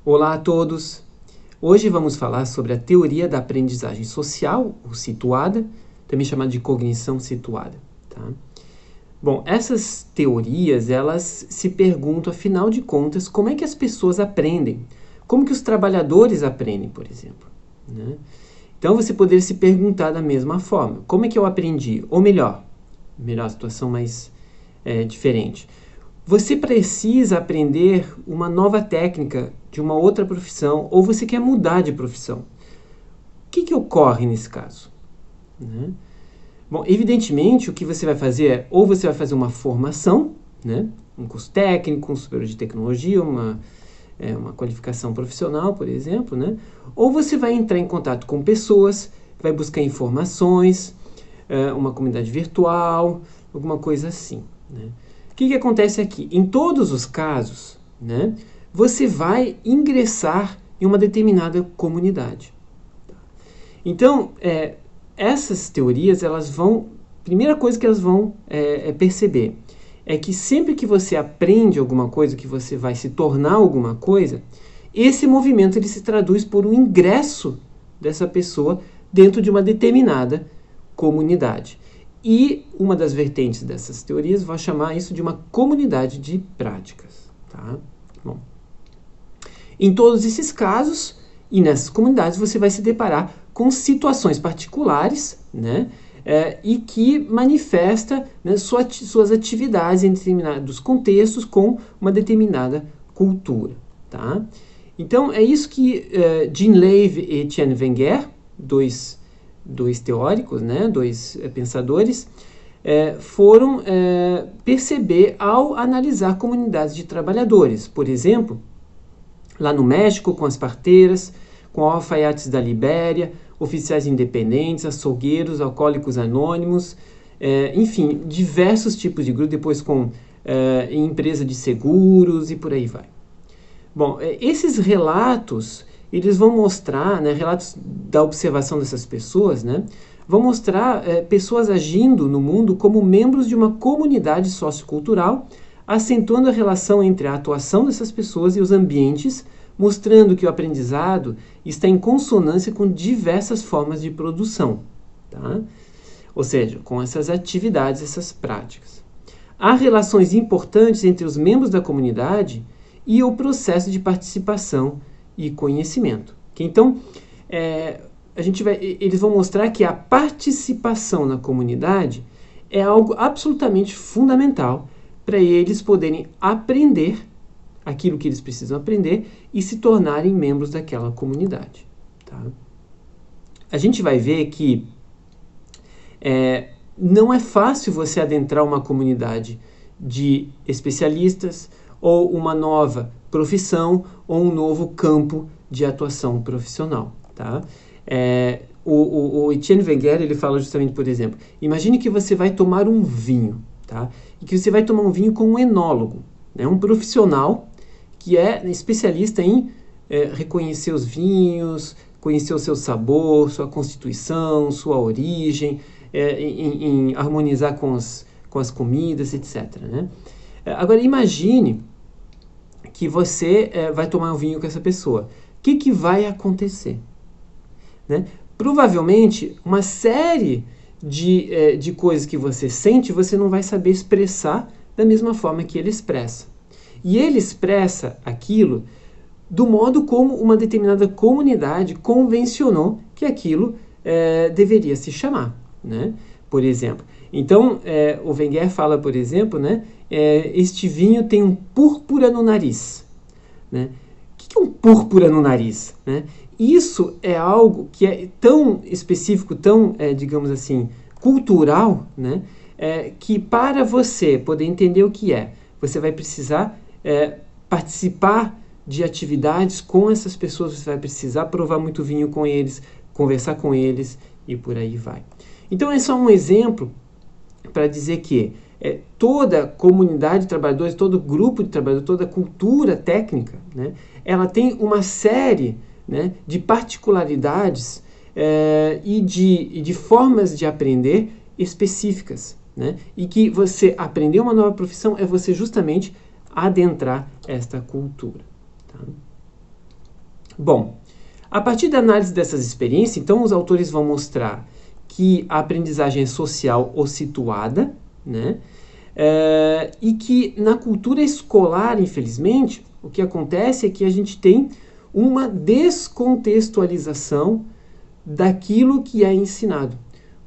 Olá a todos! Hoje vamos falar sobre a teoria da aprendizagem social, ou situada, também chamada de cognição situada. Tá? Bom, essas teorias, elas se perguntam, afinal de contas, como é que as pessoas aprendem? Como que os trabalhadores aprendem, por exemplo? Né? Então, você poderia se perguntar da mesma forma, como é que eu aprendi? Ou melhor a situação mais diferente. Você precisa aprender uma nova técnica de uma outra profissão ou você quer mudar de profissão. O que ocorre nesse caso? Né? Bom, evidentemente, o que você vai fazer é ou você vai fazer uma formação, né? Um curso técnico, um superior de tecnologia, uma qualificação profissional, por exemplo, né? Ou você vai entrar em contato com pessoas, vai buscar informações, uma comunidade virtual, alguma coisa assim, né? O que acontece aqui? Em todos os casos, né, você vai ingressar em uma determinada comunidade. Então, essas teorias, elas vão... Primeira coisa que elas vão perceber é que sempre que você aprende alguma coisa, que você vai se tornar alguma coisa, esse movimento ele se traduz por um ingresso dessa pessoa dentro de uma determinada comunidade. E uma das vertentes dessas teorias vai chamar isso de uma comunidade de práticas. Tá? Bom, em todos esses casos e nessas comunidades você vai se deparar com situações particulares, né, e que manifesta, né, suas atividades em determinados contextos com uma determinada cultura. Tá? Então é isso que Jean Lave e Etienne Wenger, dois teóricos, né, dois pensadores, foram perceber ao analisar comunidades de trabalhadores. Por exemplo, lá no México, com as parteiras, com alfaiates da Libéria, oficiais independentes, açougueiros, alcoólicos anônimos, enfim, diversos tipos de grupos, depois com empresa de seguros e por aí vai. Bom, esses relatos... eles vão mostrar, né, relatos da observação dessas pessoas, né, vão mostrar pessoas agindo no mundo como membros de uma comunidade sociocultural, acentuando a relação entre a atuação dessas pessoas e os ambientes, mostrando que o aprendizado está em consonância com diversas formas de produção. Tá? Ou seja, com essas atividades, essas práticas. Há relações importantes entre os membros da comunidade e o processo de participação e conhecimento. Então, eles vão mostrar que a participação na comunidade é algo absolutamente fundamental para eles poderem aprender aquilo que eles precisam aprender e se tornarem membros daquela comunidade. Tá? A gente vai ver que não é fácil você adentrar uma comunidade de especialistas ou uma nova profissão ou um novo campo de atuação profissional. Tá? O Etienne Wenger, ele fala justamente, por exemplo, imagine que você vai tomar um vinho, tá? E que você vai tomar um vinho com um enólogo, né? Um profissional que é especialista em reconhecer os vinhos, conhecer o seu sabor, sua constituição, sua origem, em harmonizar com as comidas, etc. Né? Agora, imagine que você vai tomar um vinho com essa pessoa. O que vai acontecer? Né? Provavelmente, uma série de coisas que você sente, você não vai saber expressar da mesma forma que ele expressa. E ele expressa aquilo do modo como uma determinada comunidade convencionou que aquilo deveria se chamar. Né? Por exemplo. Então, o Wenger fala, por exemplo, né, este vinho tem um púrpura no nariz. Né? O que é um púrpura no nariz? Né? Isso é algo que é tão específico, tão, digamos assim, cultural, né, que para você poder entender o que você vai precisar participar de atividades com essas pessoas, você vai precisar provar muito vinho com eles, conversar com eles e por aí vai. Então, é só um exemplo para dizer que toda comunidade de trabalhadores, todo grupo de trabalhadores, toda cultura técnica, né, ela tem uma série, né, de particularidades e de formas de aprender específicas. Né, e que você aprender uma nova profissão é você justamente adentrar esta cultura. Tá? Bom, a partir da análise dessas experiências, então os autores vão mostrar que a aprendizagem é social ou situada, né? E que na cultura escolar, infelizmente, o que acontece é que a gente tem uma descontextualização daquilo que é ensinado.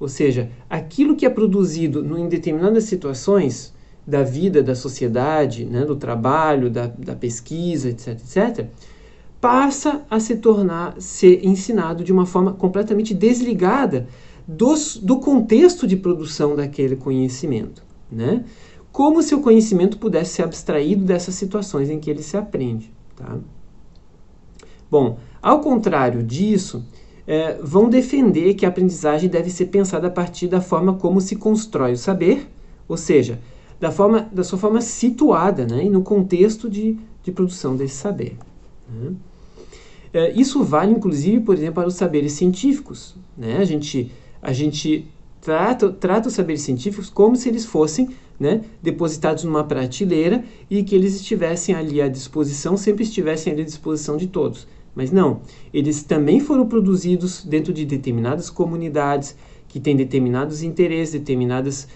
Ou seja, aquilo que é produzido em determinadas situações da vida, da sociedade, né, do trabalho, da pesquisa, etc., etc., passa a ser ensinado de uma forma completamente desligada do contexto de produção daquele conhecimento, né? Como se o conhecimento pudesse ser abstraído dessas situações em que ele se aprende, tá? Bom, ao contrário disso, vão defender que a aprendizagem deve ser pensada a partir da forma como se constrói o saber, ou seja, da sua forma situada, né, e no contexto de produção desse saber, né? Isso vale, inclusive, por exemplo, para os saberes científicos, né? A gente trata os saberes científicos como se eles fossem, né, depositados numa prateleira e que eles estivessem ali à disposição, sempre estivessem ali à disposição de todos. Mas não, eles também foram produzidos dentro de determinadas comunidades que têm determinados interesses, determinadas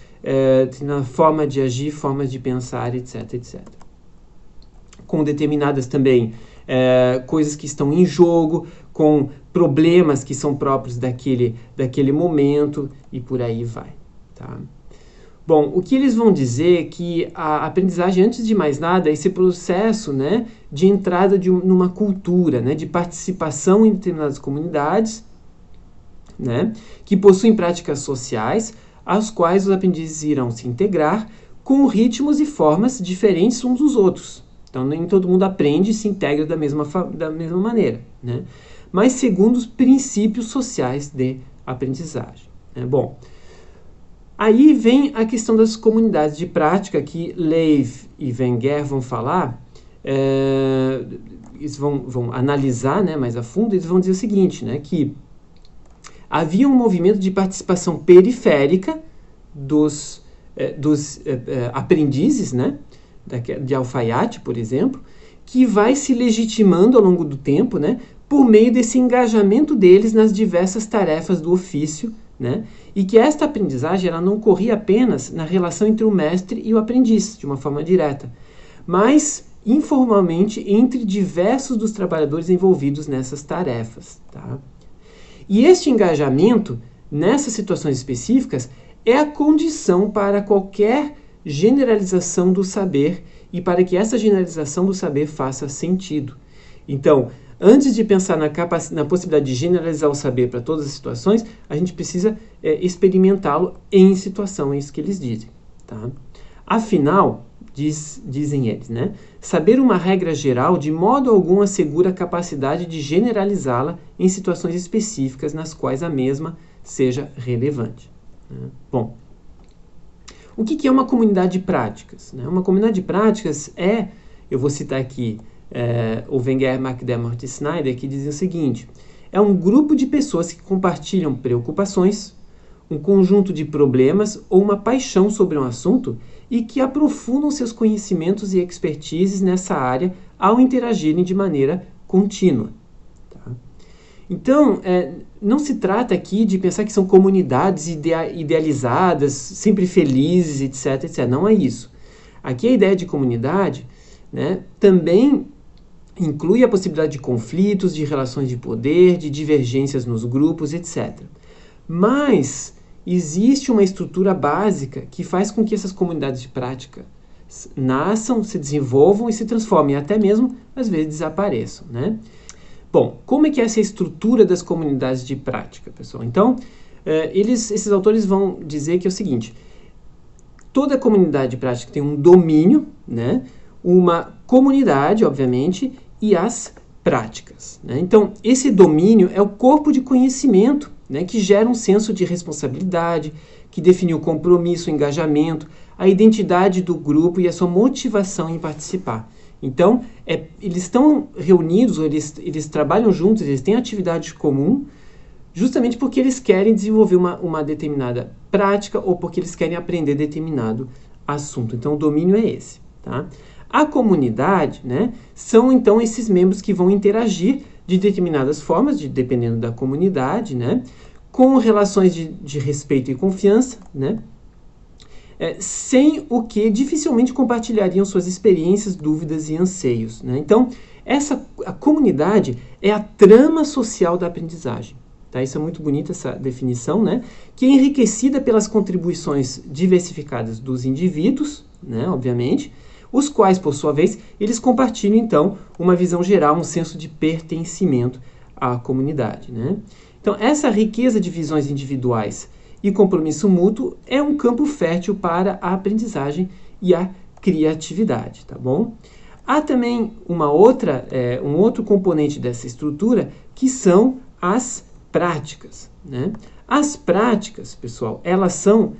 forma de agir, formas de pensar, etc., etc. Com determinadas também coisas que estão em jogo, com problemas que são próprios daquele momento e por aí vai, tá? Bom, o que eles vão dizer é que a aprendizagem, antes de mais nada, é esse processo, né, de entrada numa cultura, né, de participação em determinadas comunidades, né, que possuem práticas sociais, às quais os aprendizes irão se integrar com ritmos e formas diferentes uns dos outros. Então, nem todo mundo aprende e se integra da mesma maneira, né? Mas segundo os princípios sociais de aprendizagem, né? Bom, aí vem a questão das comunidades de prática que Lev e Wenger vão falar, eles vão analisar, né, mais a fundo. Eles vão dizer o seguinte, né, que havia um movimento de participação periférica dos aprendizes, né, de alfaiate, por exemplo, que vai se legitimando ao longo do tempo, né, por meio desse engajamento deles nas diversas tarefas do ofício, né, e que esta aprendizagem ela não ocorria apenas na relação entre o mestre e o aprendiz, de uma forma direta, mas informalmente entre diversos dos trabalhadores envolvidos nessas tarefas, tá? E este engajamento nessas situações específicas é a condição para qualquer generalização do saber e para que essa generalização do saber faça sentido. Então, antes de pensar na possibilidade de generalizar o saber para todas as situações, a gente precisa experimentá-lo em situações que eles dizem, tá? Afinal, dizem eles, né, saber uma regra geral de modo algum assegura a capacidade de generalizá-la em situações específicas nas quais a mesma seja relevante, né? Bom, o que é uma comunidade de práticas, né? Uma comunidade de práticas eu vou citar aqui o Wenger, McDermott e Snyder, que dizem o seguinte: é um grupo de pessoas que compartilham preocupações, um conjunto de problemas ou uma paixão sobre um assunto e que aprofundam seus conhecimentos e expertises nessa área ao interagirem de maneira contínua. Tá? Então, não se trata aqui de pensar que são comunidades idealizadas, sempre felizes, etc., etc. Não é isso. Aqui a ideia de comunidade, né, também inclui a possibilidade de conflitos, de relações de poder, de divergências nos grupos, etc. Mas existe uma estrutura básica que faz com que essas comunidades de prática nasçam, se desenvolvam e se transformem, e até mesmo, às vezes, desapareçam, né? Bom, como é que é essa estrutura das comunidades de prática, pessoal? Então, esses autores vão dizer que é o seguinte: toda comunidade de prática tem um domínio, né? Uma comunidade, obviamente, e as práticas, né? Então, esse domínio é o corpo de conhecimento, né, que gera um senso de responsabilidade, que define o compromisso, o engajamento, a identidade do grupo e a sua motivação em participar. Então, eles estão reunidos, eles trabalham juntos, eles têm atividade comum, justamente porque eles querem desenvolver uma determinada prática ou porque eles querem aprender determinado assunto. Então, o domínio é esse, tá? A comunidade, né, são então esses membros que vão interagir de determinadas formas, dependendo da comunidade, né? Com relações de respeito e confiança, né? Sem o que dificilmente compartilhariam suas experiências, dúvidas e anseios, né? Então, a comunidade é a trama social da aprendizagem. Tá? Isso é muito bonito, essa definição, né? Que é enriquecida pelas contribuições diversificadas dos indivíduos, né? Obviamente, os quais, por sua vez, eles compartilham, então, uma visão geral, um senso de pertencimento à comunidade, né? Então, essa riqueza de visões individuais e compromisso mútuo é um campo fértil para a aprendizagem e a criatividade, tá bom? Há também um outro componente dessa estrutura, que são as práticas, né? As práticas, pessoal, elas são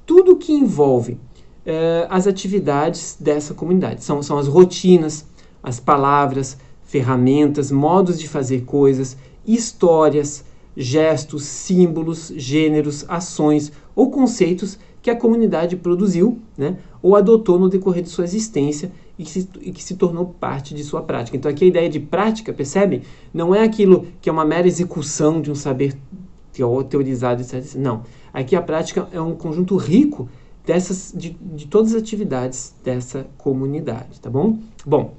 tudo que envolve as atividades dessa comunidade. São as rotinas, as palavras, ferramentas, modos de fazer coisas, histórias, gestos, símbolos, gêneros, ações ou conceitos que a comunidade produziu, né, ou adotou no decorrer de sua existência e que se tornou parte de sua prática. Então aqui a ideia de prática, percebe? Não é aquilo que é uma mera execução de um saber teorizado, etc. Não. Aqui a prática é um conjunto rico de todas as atividades dessa comunidade, tá bom? Bom,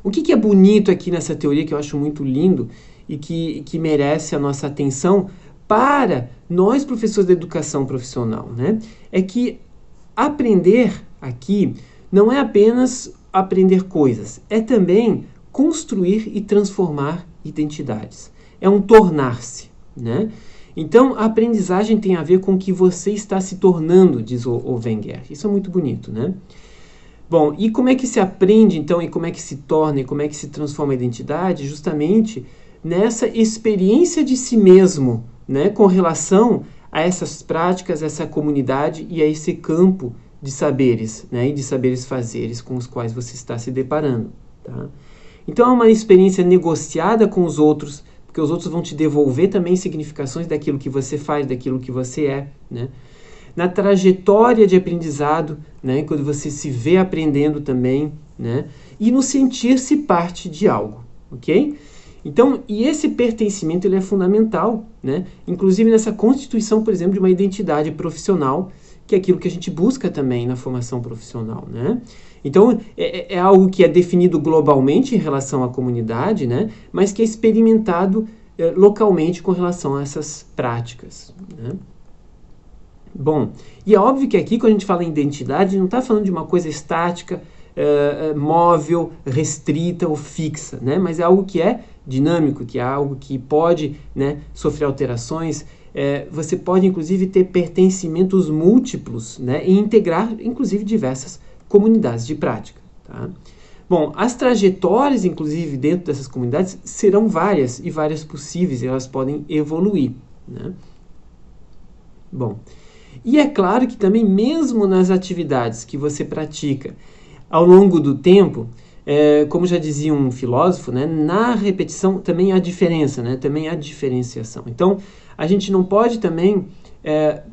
o que é bonito aqui nessa teoria, que eu acho muito lindo e que merece a nossa atenção para nós, professores da educação profissional, né? É que aprender aqui não é apenas aprender coisas, é também construir e transformar identidades. É um tornar-se, né? Então, a aprendizagem tem a ver com o que você está se tornando, diz o Wenger. Isso é muito bonito, né? Bom, e como é que se aprende, então, e como é que se torna, e como é que se transforma a identidade? Justamente nessa experiência de si mesmo, né, com relação a essas práticas, essa comunidade e a esse campo de saberes, né, e de saberes fazeres com os quais você está se deparando. Tá? Então, é uma experiência negociada com os outros, porque os outros vão te devolver também significações daquilo que você faz, daquilo que você é, né? Na trajetória de aprendizado, né, quando você se vê aprendendo também, né, e no sentir-se parte de algo, ok? Então, e esse pertencimento ele é fundamental, né, inclusive nessa constituição, por exemplo, de uma identidade profissional, que é aquilo que a gente busca também na formação profissional, né? Então, é algo que é definido globalmente em relação à comunidade, né, mas que é experimentado localmente com relação a essas práticas, né? Bom, e é óbvio que aqui, quando a gente fala em identidade, não está falando de uma coisa estática, móvel, restrita ou fixa, né? Mas é algo que é dinâmico, que é algo que pode, né, sofrer alterações. Você pode, inclusive, ter pertencimentos múltiplos, né, e integrar, inclusive, diversas comunidades de prática. Tá? Bom, as trajetórias, inclusive, dentro dessas comunidades serão várias e várias possíveis, e elas podem evoluir, né? Bom, e é claro que também, mesmo nas atividades que você pratica ao longo do tempo, como já dizia um filósofo, né, na repetição também há diferença, né, também há diferenciação. Então, a gente não pode também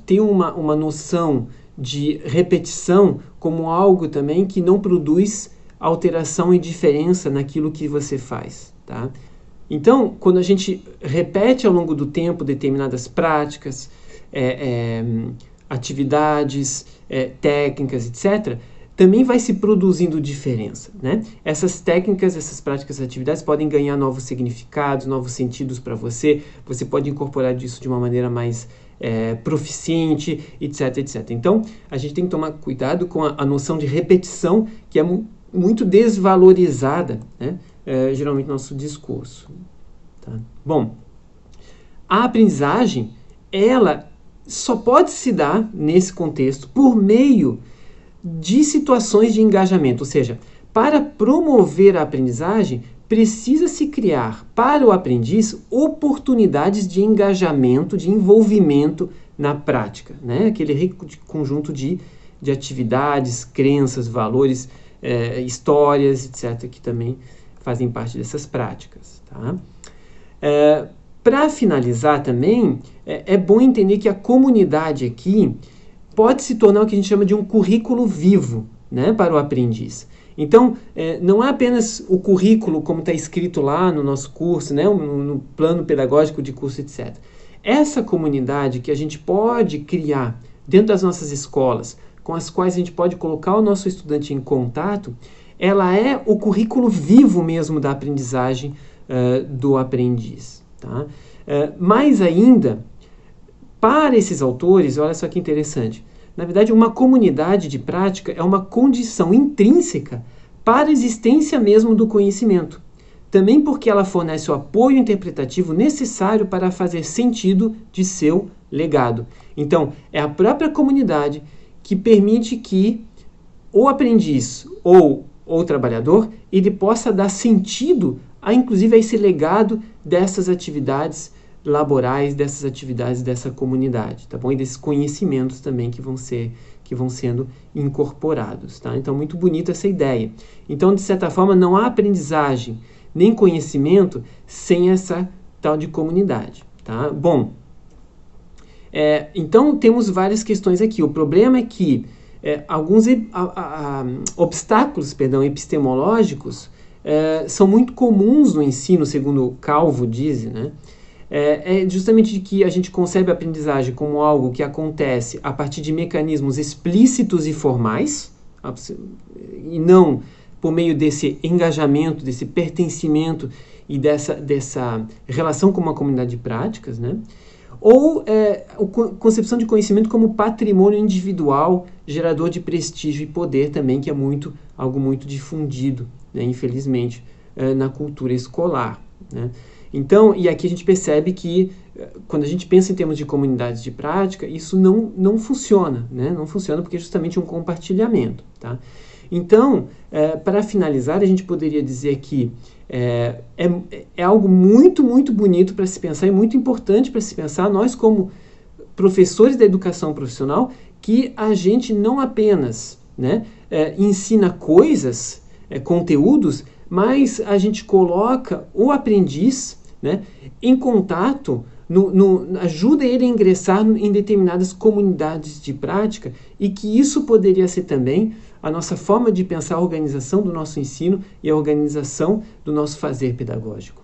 ter uma noção de repetição como algo também que não produz alteração e diferença naquilo que você faz, tá? Então, quando a gente repete ao longo do tempo determinadas práticas, atividades, técnicas, etc., também vai se produzindo diferença, né? Essas técnicas, essas práticas, atividades podem ganhar novos significados, novos sentidos para você. Você pode incorporar isso de uma maneira mais proficiente, etc, etc. Então, a gente tem que tomar cuidado com a noção de repetição, que é muito desvalorizada, né? Geralmente no nosso discurso. Tá? Bom, a aprendizagem, ela só pode se dar nesse contexto por meio de situações de engajamento, ou seja, para promover a aprendizagem, precisa-se criar para o aprendiz oportunidades de engajamento, de envolvimento na prática, né? Aquele rico conjunto de atividades, crenças, valores, histórias, etc., que também fazem parte dessas práticas. Tá? Para finalizar também, é bom entender que a comunidade aqui pode se tornar o que a gente chama de um currículo vivo, né, para o aprendiz. Então, não é apenas o currículo, como está escrito lá no nosso curso, né, no plano pedagógico de curso, etc. Essa comunidade que a gente pode criar dentro das nossas escolas, com as quais a gente pode colocar o nosso estudante em contato, ela é o currículo vivo mesmo da aprendizagem do aprendiz. Tá? Mais ainda, para esses autores, olha só que interessante, na verdade, uma comunidade de prática é uma condição intrínseca para a existência mesmo do conhecimento. Também porque ela fornece o apoio interpretativo necessário para fazer sentido de seu legado. Então, é a própria comunidade que permite que o aprendiz ou o trabalhador ele possa dar sentido inclusive a esse legado dessas atividades laborais, dessas atividades dessa comunidade, tá bom? E desses conhecimentos também que vão sendo incorporados, tá? Então, muito bonita essa ideia. Então, de certa forma, não há aprendizagem nem conhecimento sem essa tal de comunidade, tá? Bom, então temos várias questões aqui. O problema é que alguns obstáculos, epistemológicos são muito comuns no ensino, segundo o Calvo diz, né? É justamente de que a gente concebe a aprendizagem como algo que acontece a partir de mecanismos explícitos e formais, e não por meio desse engajamento, desse pertencimento e dessa relação com uma comunidade de práticas, né? Ou a concepção de conhecimento como patrimônio individual, gerador de prestígio e poder também, que é algo muito difundido, né, infelizmente, na cultura escolar, né? Então, e aqui a gente percebe que quando a gente pensa em termos de comunidades de prática, isso não funciona, né? Não funciona porque é justamente um compartilhamento, tá? Então, para finalizar, a gente poderia dizer que é algo muito, muito bonito para se pensar e muito importante para se pensar, nós como professores da educação profissional, que a gente não apenas, né, ensina coisas, conteúdos, mas a gente coloca o aprendiz, né, em contato, ajuda ele a ingressar em determinadas comunidades de prática e que isso poderia ser também a nossa forma de pensar a organização do nosso ensino e a organização do nosso fazer pedagógico.